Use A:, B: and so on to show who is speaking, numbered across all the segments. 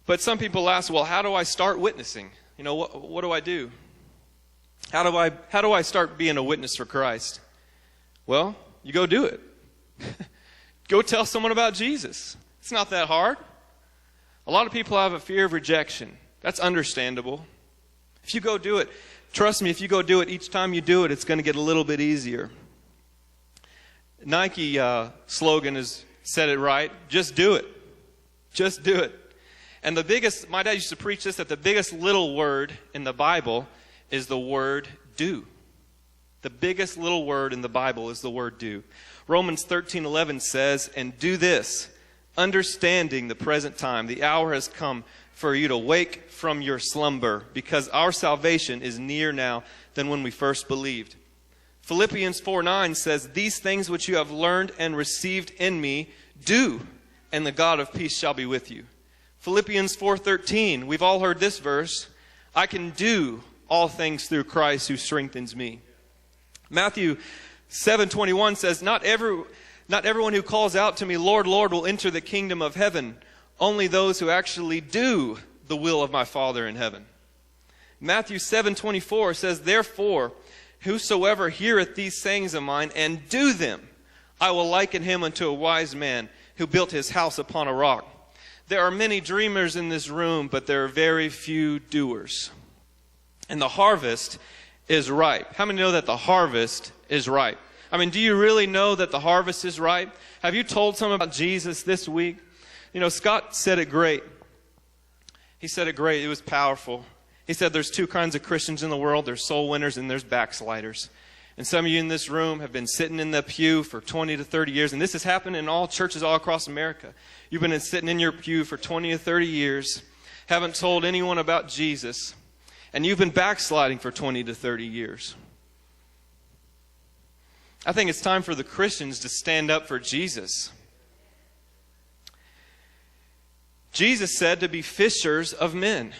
A: But some people ask, well, how do I start witnessing? What do I do? How do I start being a witness for Christ? Well, you go do it. Go tell someone about Jesus. It's not that hard. A lot of people have a fear of rejection. That's understandable. If you go do it, trust me, if you go do it, each time you do it, it's going to get a little bit easier. Nike slogan is, said it right, just do it. Just do it. And my dad used to preach this, that the biggest little word in the Bible is the word do. The biggest little word in the Bible is the word do. Romans 13:11 says, and do this, understanding the present time, the hour has come for you to wake from your slumber, because our salvation is nearer now than when we first believed. Philippians 4:9 says, these things which you have learned and received in me, do, and the God of peace shall be with you. Philippians 4:13, we've all heard this verse, I can do all things through Christ who strengthens me. Matthew 7:21 says, not everyone who calls out to me, Lord, Lord, will enter the kingdom of heaven. Only those who actually do the will of my Father in heaven. Matthew 7:24 says, therefore, whosoever heareth these sayings of mine and do them, I will liken him unto a wise man who built his house upon a rock. There are many dreamers in this room, but there are very few doers. And the harvest is ripe. How many know that the harvest is ripe? Do you really know that the harvest is ripe? Have you told someone about Jesus this week? Scott said it great. He said it great. It was powerful. He said there's two kinds of Christians in the world. There's soul winners and there's backsliders. And some of you in this room have been sitting in the pew for 20 to 30 years. And this has happened in all churches all across America. You've been sitting in your pew for 20 to 30 years, haven't told anyone about Jesus, and you've been backsliding for 20 to 30 years. I think it's time for the Christians to stand up for Jesus. Jesus said to be fishers of men.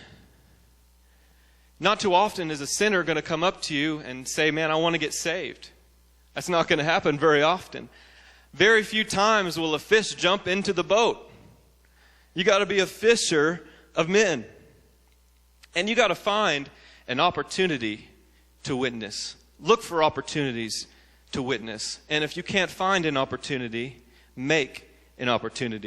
A: Not too often is a sinner going to come up to you and say, man, I want to get saved. That's not going to happen very often. Very few times will a fish jump into the boat. You got to be a fisher of men. And you got to find an opportunity to witness. Look for opportunities to witness. And if you can't find an opportunity, make an opportunity.